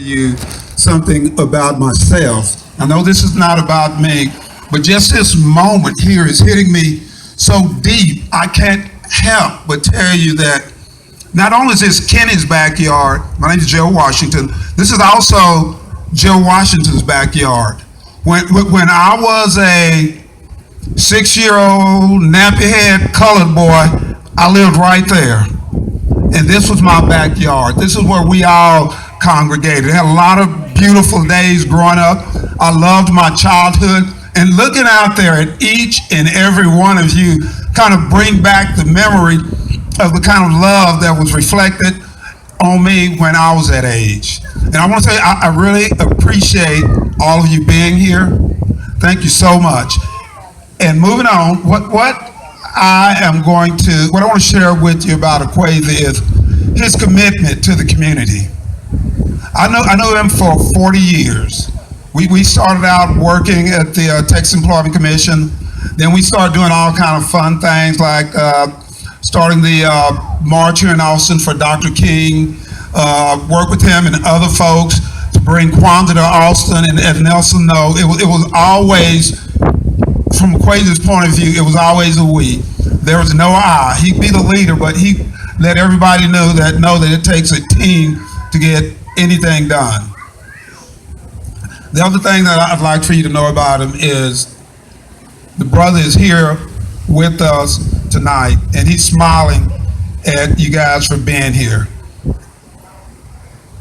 you something about myself. I know this is not about me, but just this moment here is hitting me so deep. I can't help but tell you that not only is this Kenny's backyard, my name is Joe Washington, this is also Joe Washington's backyard. When I was a 6-year-old nappy-head colored boy, I lived right there. And this was my backyard. This is where we all congregated. I had a lot of beautiful days growing up. I loved my childhood. And looking out there at each and every one of you kind of bring back the memory of the kind of love that was reflected on me when I was that age. And I want to say I really appreciate all of you being here. Thank you so much. And moving on, what I want to share with you about Akwasi is his commitment to the community. I know him for 40 years. We started out working at the Texas Employment Commission. Then we started doing all kind of fun things like starting the march here in Austin for Dr. King, work with him and other folks to bring Kwanzaa to Austin. And as Nelson knows, it was always, from Akwasi's point of view, it was always a we. There was no I. He'd be the leader, but he let everybody know that it takes a team to get anything done. The other thing that I'd like for you to know about him is the brother is here with us tonight, and he's smiling at you guys for being here.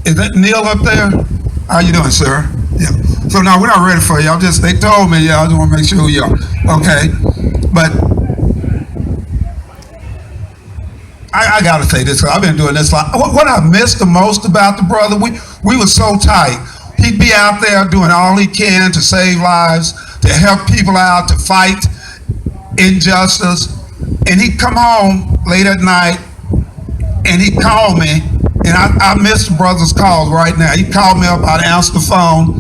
Is that Neil up there? How you doing, sir? Yeah. So now we're not ready for you. They told me, I just want to make sure you are. Okay. But I got to say this, because I've been doing this a lot. What I missed the most about the brother, we were so tight. He'd be out there doing all he can to save lives, to help people out, to fight injustice. And he'd come home late at night, and he'd call me, and I miss the brother's calls right now. He'd call me up, I'd answer the phone,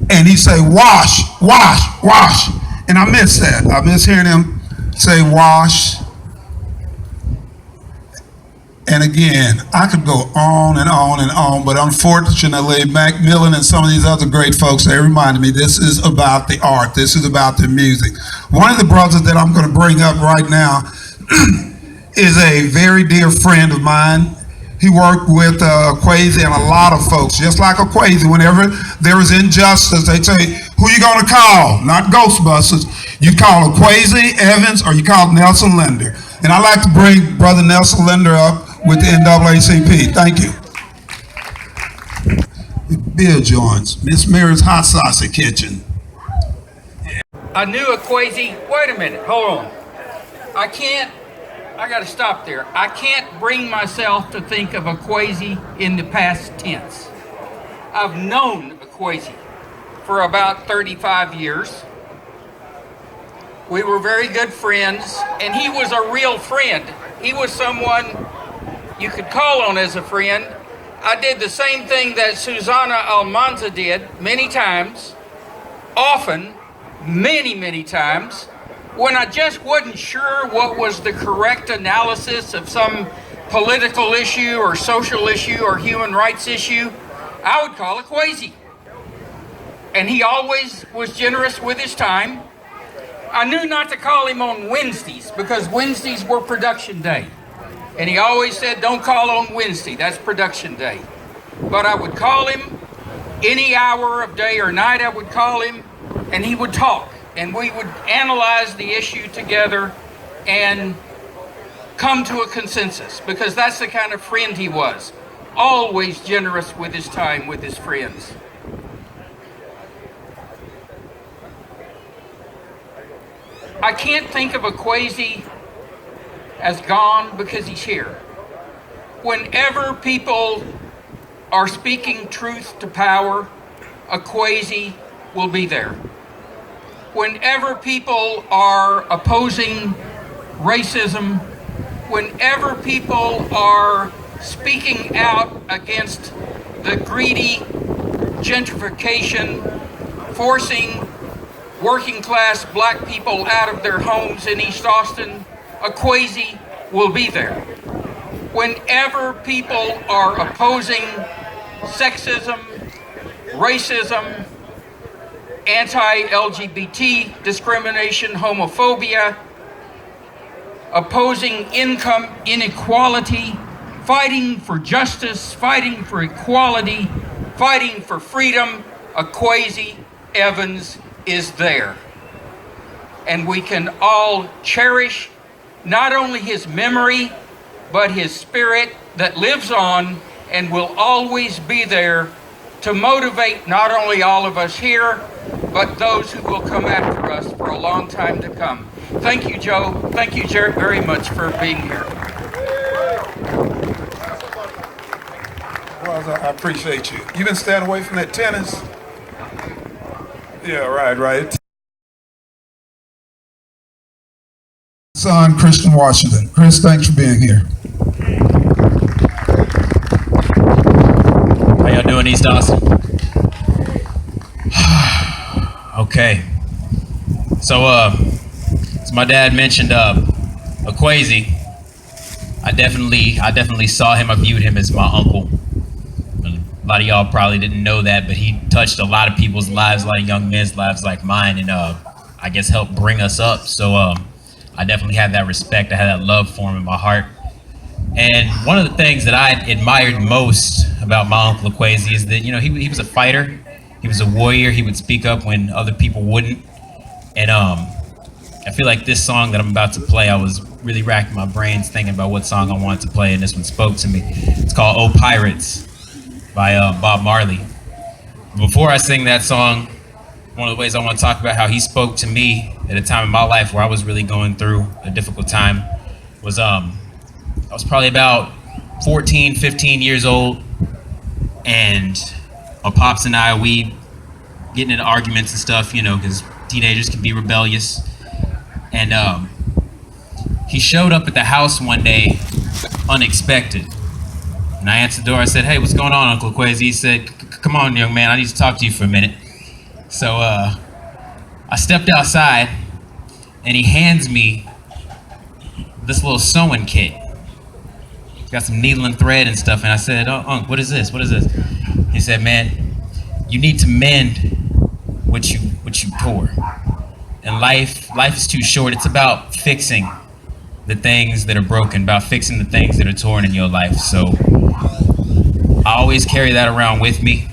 and he'd say, wash, wash, wash. And I miss that. I miss hearing him say wash. And again, I could go on and on and on, but unfortunately, Macmillan and some of these other great folks, they reminded me this is about the art. This is about the music. One of the brothers that I'm going to bring up right now is a very dear friend of mine. He worked with Akwasi and a lot of folks, just like Akwasi. Whenever there is injustice, they say, who you going to call? Not Ghostbusters. You call Akwasi Evans or you call Nelson Linder. And I'd like to bring Brother Nelson Linder up with the NAACP. Thank you. Beer joints, Miss Mary's Hot Sauce Kitchen. I knew Akwasi. Wait a minute, hold on. I got to stop there. I can't bring myself to think of Akwasi in the past tense. I've known Akwasi for about 35 years. We were very good friends, and he was a real friend. He was someone you could call on as a friend. I did the same thing that Susana Almanza did many times, often, many times, when I just wasn't sure what was the correct analysis of some political issue or social issue or human rights issue. I would call Akwasi. And he always was generous with his time. I knew not to call him on Wednesdays because Wednesdays were production day. And he always said, don't call on Wednesday, that's production day. But I would call him any hour of day or night. I would call him and he would talk. And we would analyze the issue together and come to a consensus, because that's the kind of friend he was. Always generous with his time with his friends. I can't think of Akwasi as gone because he's here. Whenever people are speaking truth to power, Akwasi will be there. Whenever people are opposing racism, whenever people are speaking out against the greedy gentrification, forcing working class black people out of their homes in East Austin, Akwasi will be there. Whenever people are opposing sexism, racism, anti-LGBT discrimination, homophobia, opposing income inequality, fighting for justice, fighting for equality, fighting for freedom. Akwasi Evans is there. And we can all cherish not only his memory, but his spirit that lives on and will always be there to motivate not only all of us here, but those who will come after us for a long time to come. Thank you, Joe. Thank you very much for being here. Well, I appreciate you. You been staying away from that tennis? Yeah, right. Son, Christian Washington. Chris, thanks for being here. How y'all doing, East Austin? Okay. So, as my dad mentioned, Akwasi, I definitely saw him. I viewed him as my uncle. A lot of y'all probably didn't know that, but he touched a lot of people's lives, a lot of young men's lives like mine, and I guess helped bring us up. So I definitely had that respect. I had that love for him in my heart. And one of the things that I admired most about my Uncle Akwasi is that, he was a fighter. He was a warrior. He would speak up when other people wouldn't. And I feel like this song that I'm about to play, I was really racking my brains thinking about what song I wanted to play, and this one spoke to me. It's called "Oh Pirates" by Bob Marley. Before I sing that song, one of the ways I want to talk about how he spoke to me at a time in my life where I was really going through a difficult time was I was probably about 14, 15 years old, and my pops and I, we getting into arguments and stuff, because teenagers can be rebellious. And he showed up at the house one day unexpected. And I answered the door. I said, "Hey, what's going on, Uncle Akwasi?" He said, "Come on, young man, I need to talk to you for a minute." So I stepped outside, and he hands me this little sewing kit. It's got some needle and thread and stuff. And I said, "Oh, Unc, what is this? What is this?" He said, "Man, you need to mend what you tore. And life is too short. It's about fixing the things that are broken, about fixing the things that are torn in your life." So I always carry that around with me.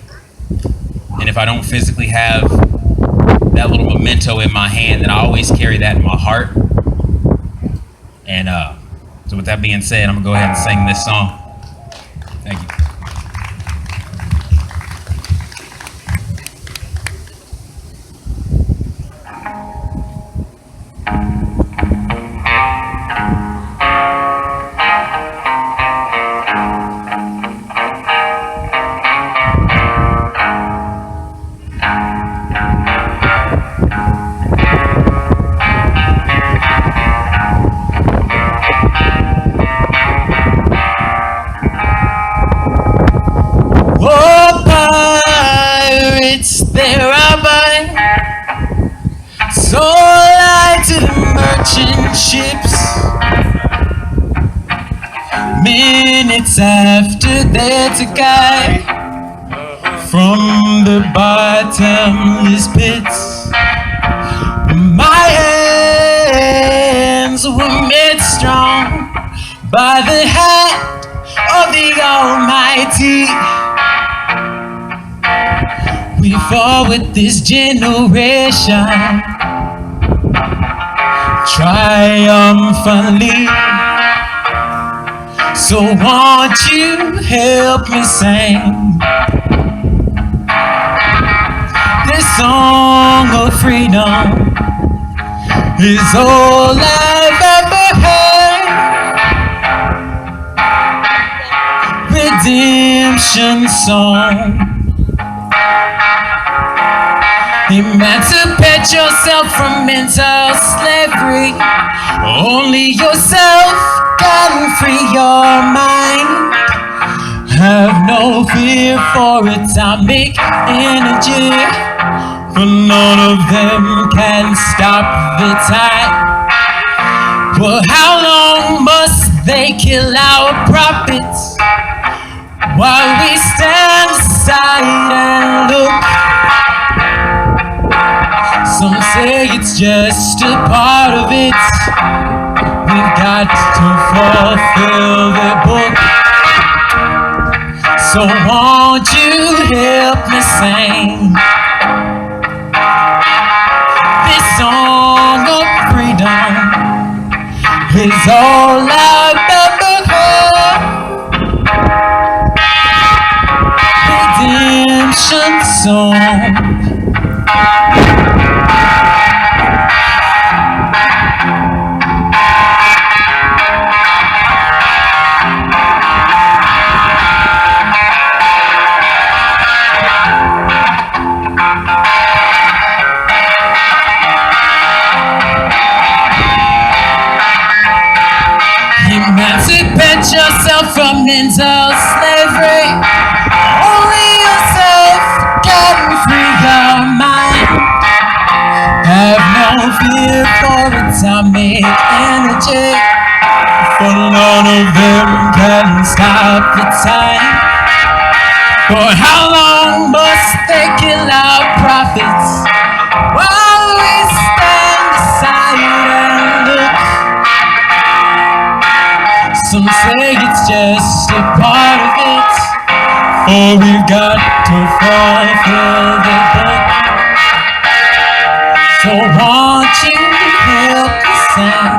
And if I don't physically have that little memento in my hand, then I always carry that in my heart. And so with that being said, I'm gonna go ahead and sing this song. Thank you. There I buy, sold I to the merchant ships. Minutes after there's a guy from the bottomless pits. My hands were made strong by the hand of the Almighty. We fall with this generation triumphantly. So won't you help me sing this song of freedom? Is all I've ever heard. Redemption song. Emancipate yourself from mental slavery. Only yourself can free your mind. Have no fear for atomic energy, for none of them can stop the tide. Well, how long must they kill our prophets while we stand aside and look. Some say it's just a part of it. We've got to fulfill the book. So won't you help me sing this song of freedom? Is all I've ever heard. Redemption song. Emancipate yourself from mental slavery. Only yourself can free your mind. Have no fear for atomic energy, for none of them can stop the time. For how long must they kill our prophets while we stand aside and look? Some say it's just a part of it, for we've got to fulfill the book. So won't you help me sing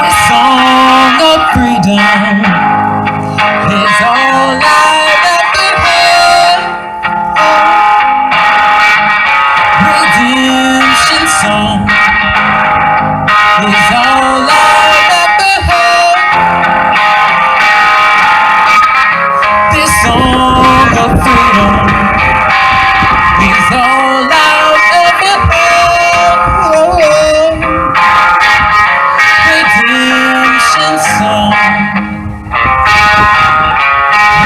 this song of freedom? Is all I've ever heard. Redemption song is all I've ever heard. This song of freedom is all I've ever heard. Redemption song.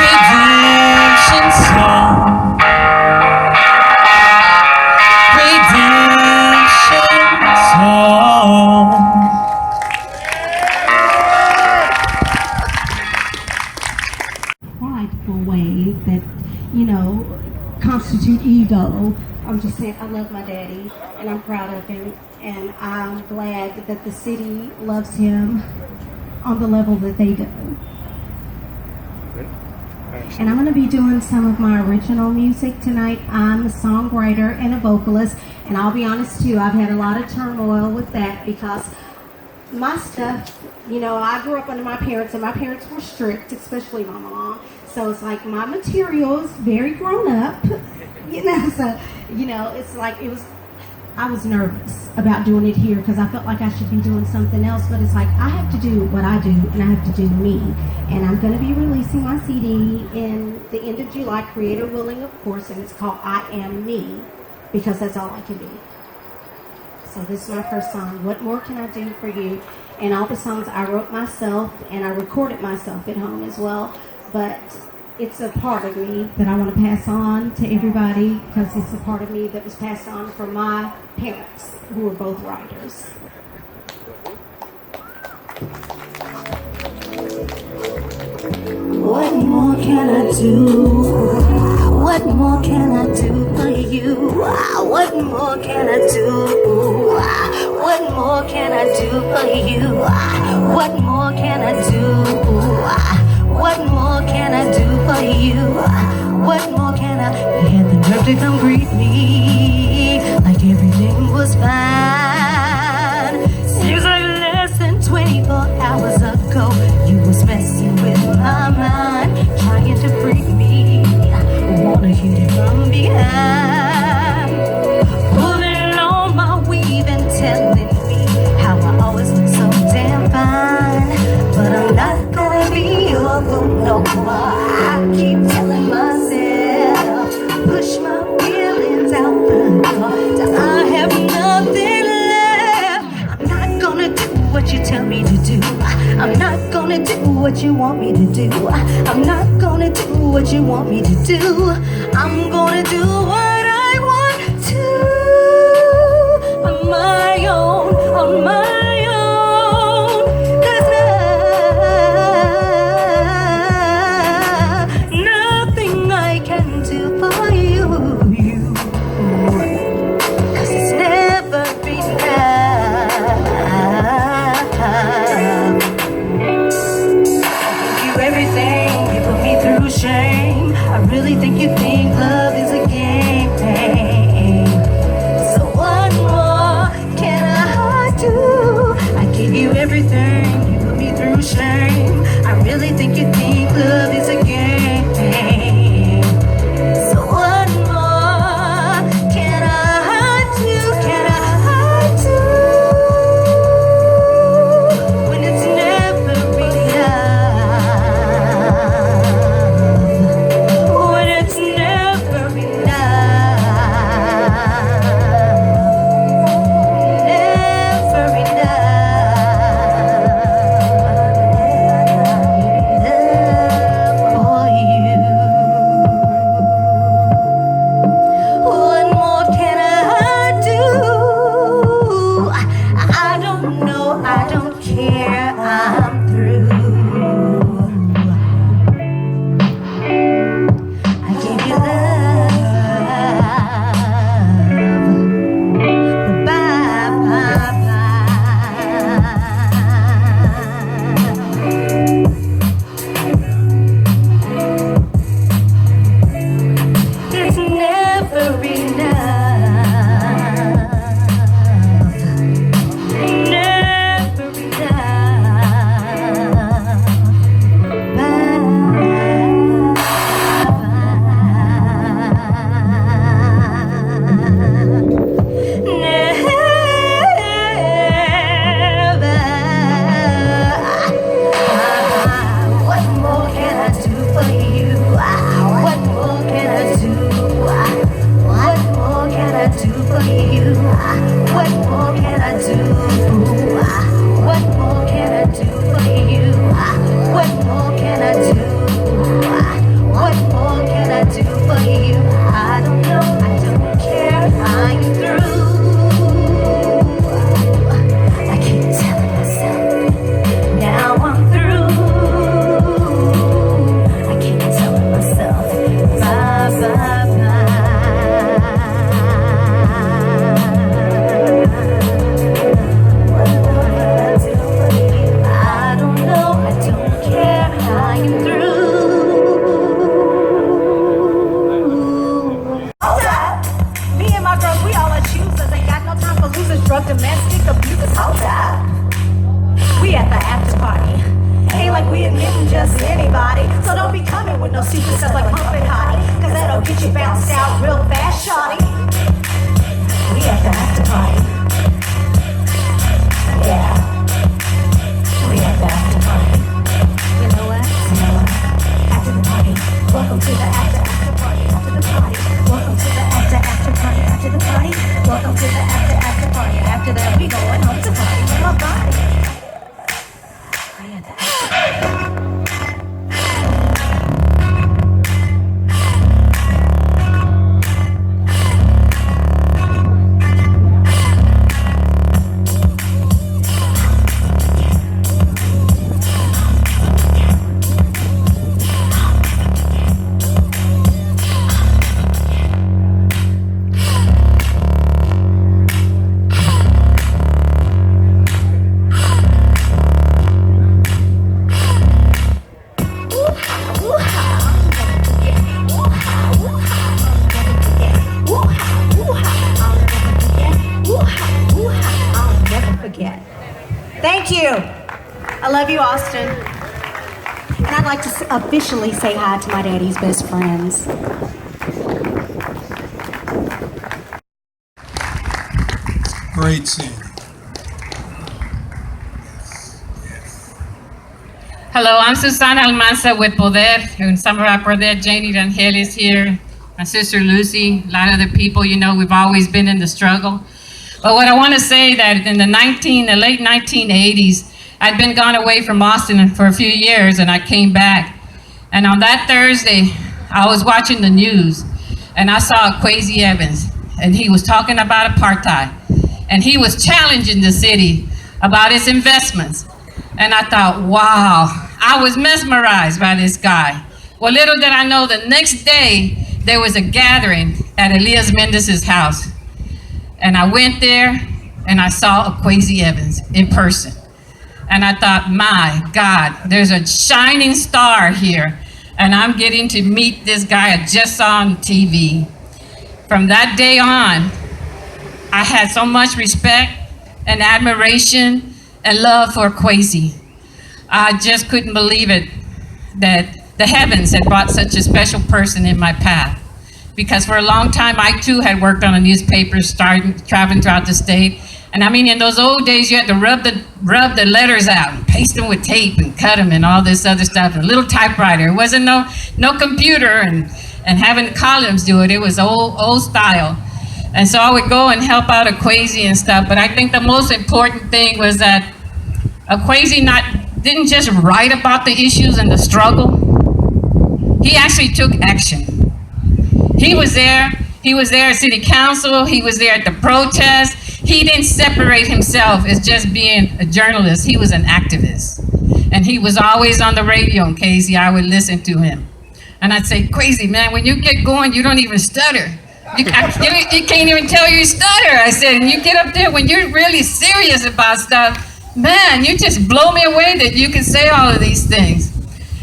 Redemption song. Redemption song. Prideful way that, you know, constitute ego. I'm just saying I love my daddy and I'm proud of him, and I'm glad that the city loves him on the level that they do. And I'm going to be doing some of my original music tonight. I'm a songwriter and a vocalist, and I'll be honest too, I've had a lot of turmoil with that because my stuff, you know, I grew up under my parents, and my parents were strict, especially my mom. So it's like my material is very grown up, you know. So, you know, it's like I was nervous about doing it here because I felt like I should be doing something else. But it's like I have to do what I do, and I have to do me. And I'm going to be releasing my CD in the end of July, creator willing, of course, and it's called I Am Me, because that's all I can be. So this is my first song, What More Can I Do For You? And all the songs I wrote myself, and I recorded myself at home as well. But it's a part of me that I want to pass on to everybody, because it's a part of me that was passed on from my parents, who were both writers. What more can I do? What more can I do for you? What more can I do? What more can I do for you? What more can I do? What more can I do for you? What more can I? You had the nerve to come greet me like everything was fine. Seems like less than 24 hours ago, you was messing with my mind, trying to freak me. Wanna hit it from behind, pulling on my weave and telling me how I always look so damn fine. But I'm not gonna be your boo no more. I keep telling myself, push my feelings out the door till I have nothing left. I'm not gonna do what you tell me to do. I'm not gonna do what you want me to do. I'm not gonna do what you want me to do. I'm gonna do what I want to on my own, on my own. 'Cause just anybody. So don't be coming with no secret stuff like pumping hottie, cause that'll get you bounced out real fast, shawty. We at the after party. Yeah. We at the after party. You know what? After the party. Welcome to the after party. After the party. Welcome to the after party. After the party. Welcome to the after party. After that we going home to party with my body. We at the after party. Thank you. I love you, Austin. And I'd like to officially say hi to my daddy's best friends. Great singer. Hello, I'm Susana Almanza with Poder, and some of our Poder, Janie Rangel is here, my sister Lucy, a lot of the people, you know, we've always been in the struggle. But what I want to say that in the late 1980s, I'd been gone away from Austin for a few years and I came back. And on that Thursday, I was watching the news and I saw Akwasi Evans and he was talking about apartheid and he was challenging the city about its investments. And I thought, wow, I was mesmerized by this guy. Well, little did I know the next day there was a gathering at Elias Mendez's house. And I went there and I saw Akwasi Evans in person. And I thought, my God, there's a shining star here. And I'm getting to meet this guy I just saw on TV. From that day on, I had so much respect and admiration and love for Akwasi. I just couldn't believe it that the heavens had brought such a special person in my path. Because for a long time, I too had worked on a newspaper, traveling throughout the state. And I mean, in those old days, you had to rub the letters out and paste them with tape and cut them and all this other stuff. And a little typewriter. It wasn't no computer and having columns do it. It was old style. And so I would go and help out Akwasi and stuff. But I think the most important thing was that Akwasi didn't just write about the issues and the struggle. He actually took action. He was there at city council, he was there at the protest. He didn't separate himself as just being a journalist, he was an activist. And he was always on the radio in Casey, I would listen to him. And I'd say, Crazy, man, when you get going, you don't even stutter. You can't even tell you stutter, I said, and you get up there when you're really serious about stuff, man, you just blow me away that you can say all of these things.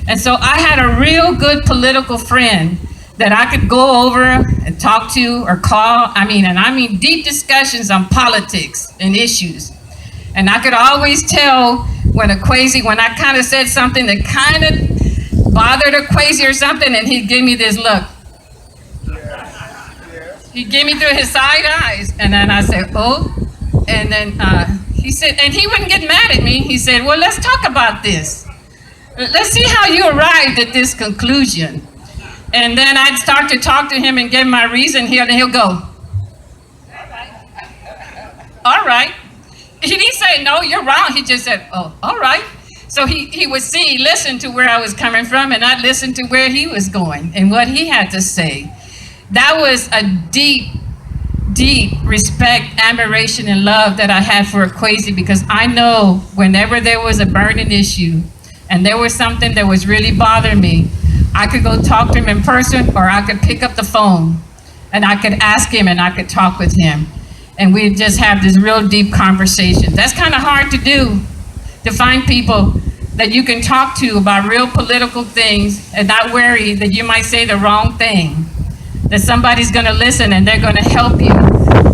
And so I had a real good political friend that I could go over and talk to or call. I mean deep discussions on politics and issues. And I could always tell when I kind of said something that kind of bothered Akwasi or something, and he'd give me this look. He'd give me through his side eyes, and then I said, oh. And then he said, and he wouldn't get mad at me. He said, well, let's talk about this. Let's see how you arrived at this conclusion. And then I'd start to talk to him and give him my reason here, and he'll go, all right. He didn't say, no, you're wrong. He just said, oh, all right. So he would listen to where I was coming from, and I'd listen to where he was going and what he had to say. That was a deep, deep respect, admiration, and love that I had for Akwasi, because I know whenever there was a burning issue and there was something that was really bothering me, I could go talk to him in person, or I could pick up the phone and I could ask him and I could talk with him. And we'd just have this real deep conversation. That's kind of hard to do, to find people that you can talk to about real political things and not worry that you might say the wrong thing, that somebody's gonna listen and they're gonna help you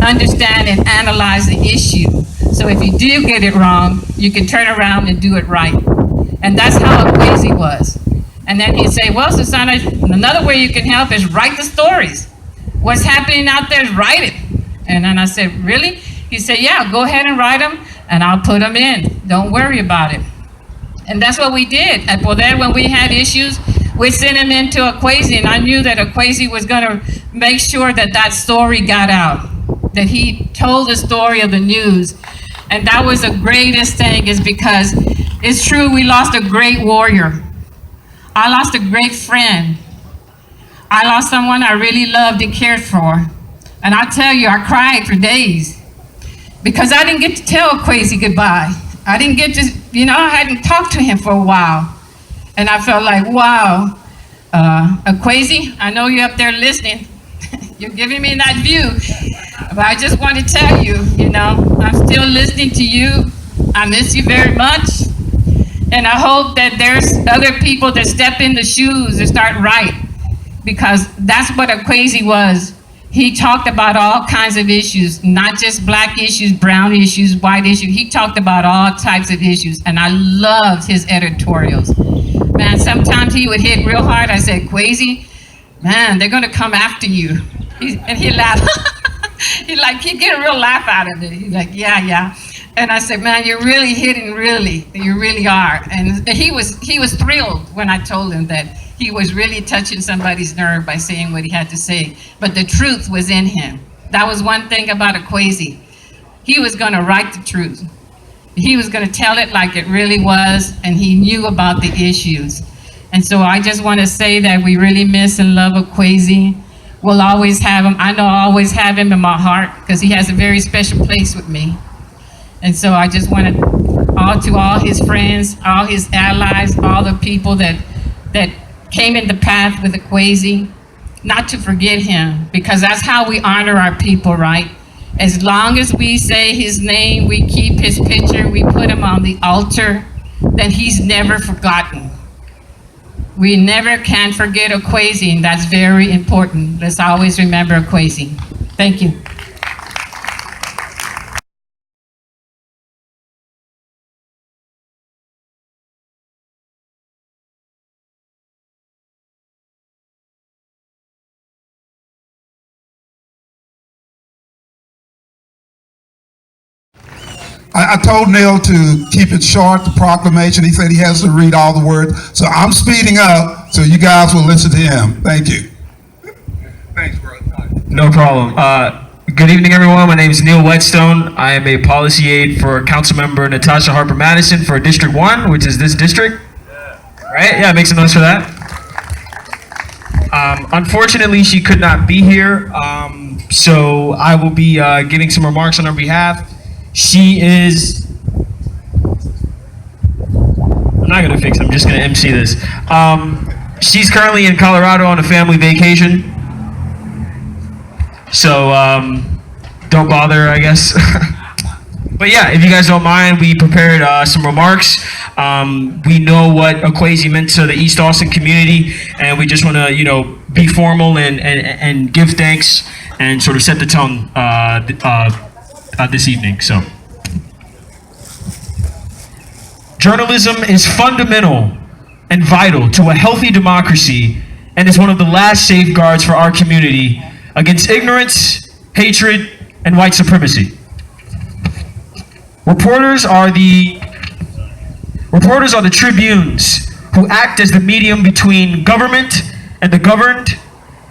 understand and analyze the issue. So if you do get it wrong, you can turn around and do it right. And that's how Akwasi was. And then he'd say, well, Susanna, another way you can help is write the stories. What's happening out there, write it. And then I said, really? He said, yeah, go ahead and write them, and I'll put them in. Don't worry about it. And that's what we did. At Poder, when we had issues, we sent him into Akwasi, and I knew that Akwasi was going to make sure that that story got out, that he told the story of the news. And that was the greatest thing, is because it's true, we lost a great warrior. I lost a great friend. I lost someone I really loved and cared for. And I tell you, I cried for days because I didn't get to tell Akwasi goodbye. I didn't get to, I hadn't talked to him for a while. And I felt like, wow, Akwasi, I know you're up there listening. You're giving me that view. But I just want to tell you, I'm still listening to you. I miss you very much. And I hope that there's other people that step in the shoes and start right. Because that's what Akwasi was. He talked about all kinds of issues, not just black issues, brown issues, white issues. He talked about all types of issues, and I loved his editorials. Man, sometimes he would hit real hard. I said, Akwasi, man, they're gonna come after you. And he laughed. He'd get a real laugh out of it. He's like, yeah. And I said, man, you're really hitting, really, you really are. And he was thrilled when I told him that he was really touching somebody's nerve by saying what he had to say. But the truth was in him. That was one thing about Akwasi. He was going to write the truth. He was going to tell it like it really was, and he knew about the issues. And so I just want to say that we really miss and love Akwasi. We'll always have him. I know I'll always have him in my heart because he has a very special place with me. And so I just want to all his friends, all his allies, all the people that came in the path with Akwasi, not to forget him, because that's how we honor our people, right? As long as we say his name, we keep his picture, we put him on the altar, then he's never forgotten. We never can forget Akwasi, and that's very important. Let's always remember Akwasi. Thank you. I told Neil to keep it short, the proclamation. He said he has to read all the words. So I'm speeding up so you guys will listen to him. Thank you. Thanks, bro. No problem. Good evening, everyone. My name is Neil Whetstone. I am a policy aide for Councilmember Natasha Harper Madison for District 1, which is this district. Right? Yeah, make some noise for that. Unfortunately, she could not be here, so I will be giving some remarks on her behalf. She is, I'm not gonna fix it, I'm just gonna MC this. She's currently in Colorado on a family vacation. So, don't bother, I guess. But yeah, if you guys don't mind, we prepared some remarks. We know what Akwasi meant to the East Austin community, and we just wanna, be formal and give thanks and sort of set the tone this evening. So, journalism is fundamental and vital to a healthy democracy, and is one of the last safeguards for our community against ignorance, hatred, and white supremacy. Reporters are the tribunes who act as the medium between government and the governed,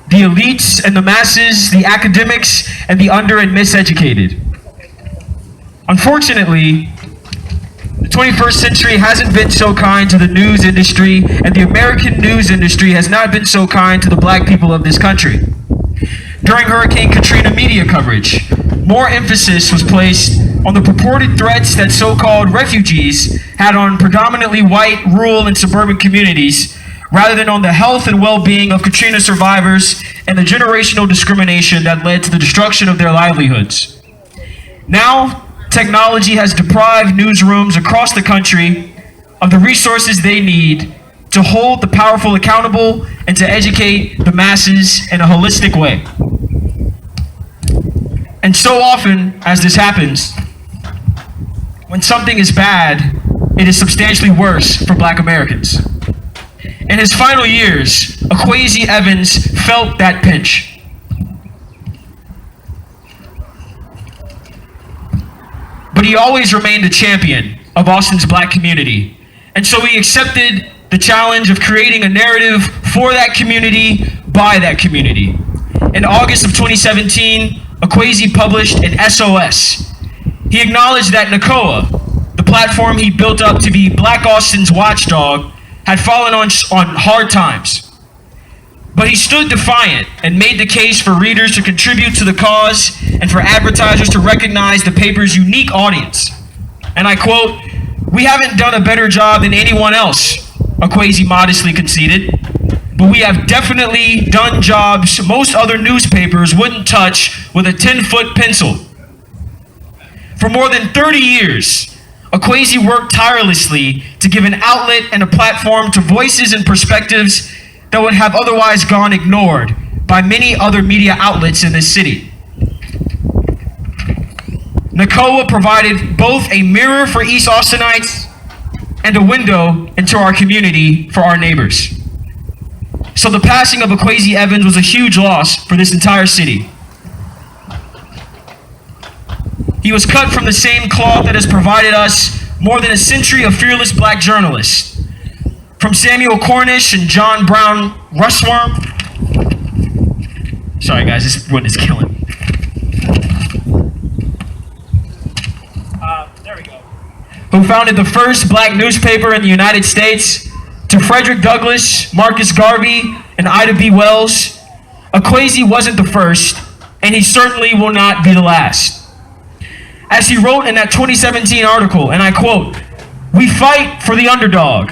the elites and the masses, the academics and the under and miseducated. Unfortunately, the 21st century hasn't been so kind to the news industry, and the American news industry has not been so kind to the black people of this country. During Hurricane Katrina media coverage, more emphasis was placed on the purported threats that so-called refugees had on predominantly white, rural, and suburban communities, rather than on the health and well-being of Katrina survivors and the generational discrimination that led to the destruction of their livelihoods. Now, technology has deprived newsrooms across the country of the resources they need to hold the powerful accountable and to educate the masses in a holistic way. And so often, as this happens, when something is bad, it is substantially worse for Black Americans. In his final years, Akwasi Evans felt that pinch. But he always remained a champion of Austin's Black community. And so he accepted the challenge of creating a narrative for that community, by that community. In August of 2017, Akwasi published an SOS. He acknowledged that NACOA, the platform he built up to be Black Austin's watchdog, had fallen on hard times. But he stood defiant and made the case for readers to contribute to the cause and for advertisers to recognize the paper's unique audience. And I quote, "We haven't done a better job than anyone else," Akwasi modestly conceded, "but we have definitely done jobs most other newspapers wouldn't touch with a 10-foot pencil." For more than 30 years, Akwasi worked tirelessly to give an outlet and a platform to voices and perspectives that would have otherwise gone ignored by many other media outlets in this city. NACOA provided both a mirror for East Austinites and a window into our community for our neighbors. So the passing of Akwasi Evans was a huge loss for this entire city. He was cut from the same cloth that has provided us more than a century of fearless Black journalists. From Samuel Cornish and John Brown Russwurm. Sorry guys, this one is killing me. There we go. Who founded the first Black newspaper in the United States, to Frederick Douglass, Marcus Garvey, and Ida B. Wells. Akwasi wasn't the first, and he certainly will not be the last. As he wrote in that 2017 article, and I quote, "We fight for the underdog,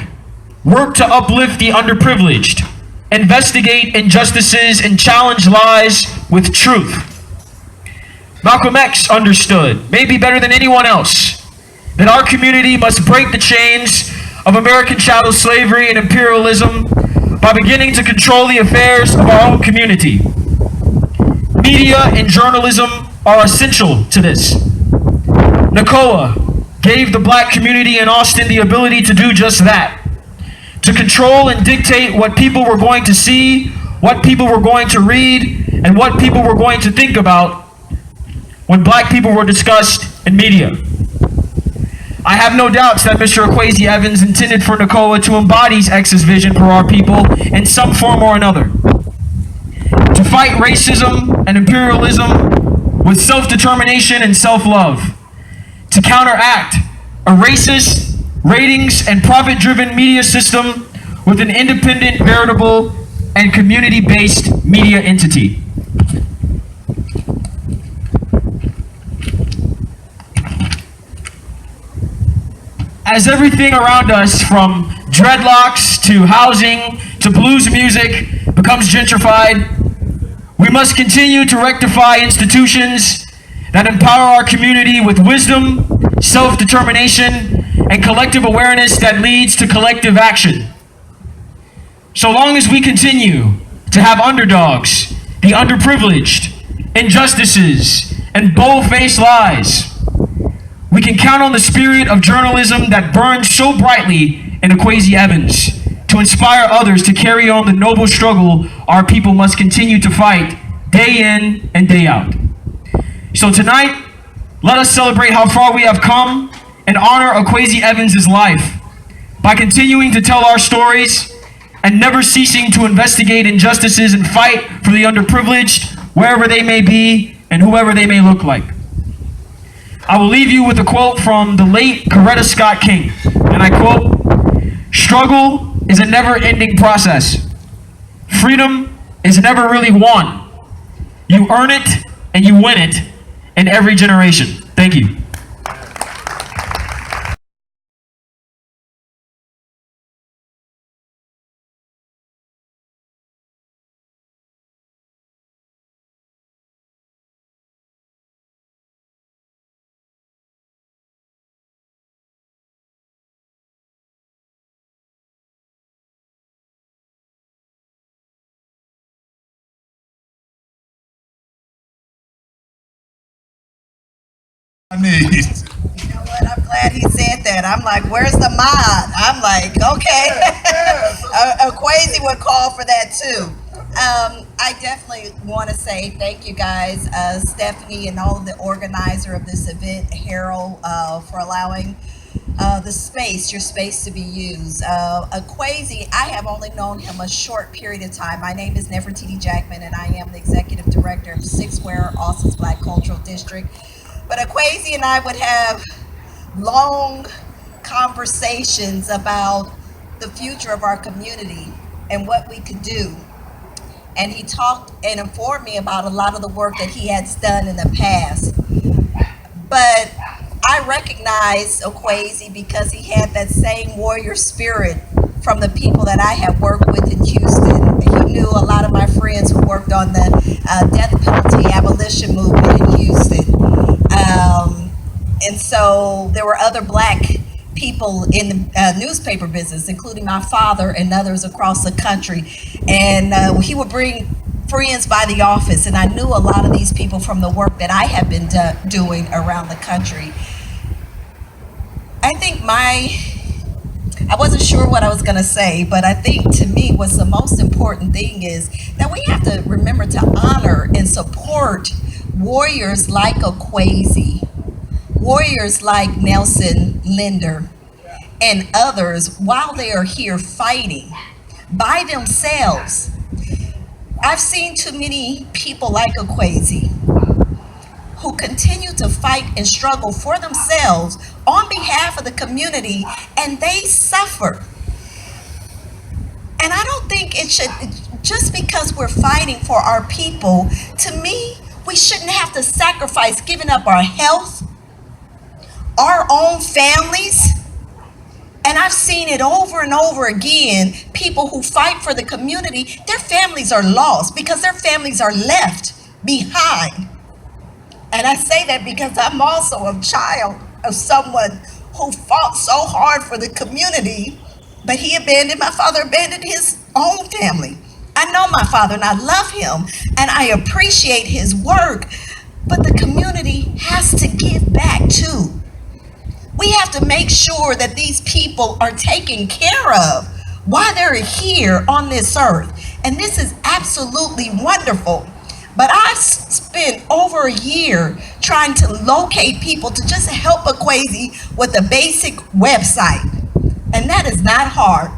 work to uplift the underprivileged, investigate injustices and challenge lies with truth." Malcolm X understood, maybe better than anyone else, that our community must break the chains of American chattel slavery and imperialism by beginning to control the affairs of our own community. Media and journalism are essential to this. NACOA gave the Black community in Austin the ability to do just that, to control and dictate what people were going to see, what people were going to read, and what people were going to think about when Black people were discussed in media. I have no doubts that Mr. Akwasi Evans intended for NACOA to embody X's vision for our people in some form or another. To fight racism and imperialism with self-determination and self-love. To counteract a racist, ratings, and profit-driven media system with an independent, veritable, and community-based media entity. As everything around us, from dreadlocks to housing to blues music, becomes gentrified, we must continue to rectify institutions that empower our community with wisdom, self-determination, and collective awareness that leads to collective action. So long as we continue to have underdogs, the underprivileged, injustices, and bold-faced lies, we can count on the spirit of journalism that burns so brightly in Akwasi Evans to inspire others to carry on the noble struggle our people must continue to fight day in and day out. So tonight, let us celebrate how far we have come and honor Akwasi Evans' life by continuing to tell our stories and never ceasing to investigate injustices and fight for the underprivileged, wherever they may be and whoever they may look like. I will leave you with a quote from the late Coretta Scott King, and I quote, "Struggle is a never-ending process. Freedom is never really won. You earn it and you win it in every generation." Thank you. I need. You know what? I'm glad he said that. I'm like, where's the mod? I'm like, okay. Akwasi would call for that too. I definitely want to say thank you guys, Stephanie and all of the organizer of this event, Harold, for allowing your space to be used. Akwasi, I have only known him a short period of time. My name is Nefertiti Jackman, and I am the executive director of Six Square, Austin's Black Cultural District. But Akwasi and I would have long conversations about the future of our community and what we could do. And he talked and informed me about a lot of the work that he has done in the past. But I recognize Akwasi because he had that same warrior spirit from the people that I have worked with in Houston. He knew a lot of my friends who worked on the death penalty abolition movement in Houston. And so there were other black people in the newspaper business, including my father and others across the country. And he would bring friends by the office, and I knew a lot of these people from the work that I have been doing around the country. I think I wasn't sure what I was going to say, but I think to me what's the most important thing is that we have to remember to honor and support warriors like Akwasi, warriors like Nelson Linder, and others while they are here fighting by themselves. I've seen too many people like Akwasi who continue to fight and struggle for themselves on behalf of the community, and they suffer. And I don't think it should, just because we're fighting for our people, to me, we shouldn't have to sacrifice giving up our health, our own families. And I've seen it over and over again, people who fight for the community, their families are lost because their families are left behind. And I say that because I'm also a child of someone who fought so hard for the community, but my father abandoned his own family. I know my father and I love him and I appreciate his work, but the community has to give back too. We have to make sure that these people are taken care of while they're here on this earth. And this is absolutely wonderful. But I've spent over a year trying to locate people to just help Akwasi with a basic website. And that is not hard.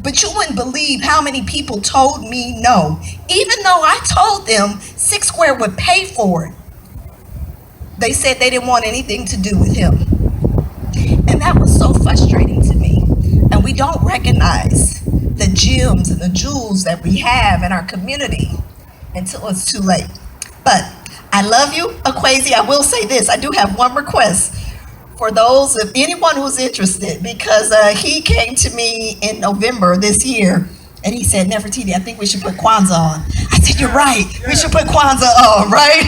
But you wouldn't believe how many people told me no. Even though I told them Six Square would pay for it, they said they didn't want anything to do with him. And that was so frustrating to me. And we don't recognize the gems and the jewels that we have in our community until it's too late. But I love you, Akwasi. I will say this, I do have one request for those, of anyone who's interested, because he came to me in November this year and he said, Nefertiti, I think we should put Kwanzaa on. I said, you're right, we should put Kwanzaa on, right?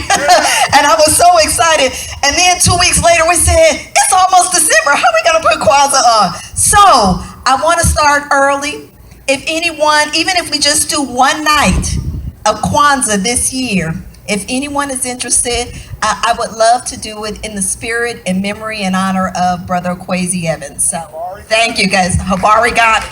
And I was so excited. And then 2 weeks later we said, it's almost December, how are we gonna put Kwanzaa on? So I wanna start early. If anyone, even if we just do one night of Kwanzaa this year, if anyone is interested, I would love to do it in the spirit and memory and honor of Brother Akwasi Evans. So thank you guys. Habari got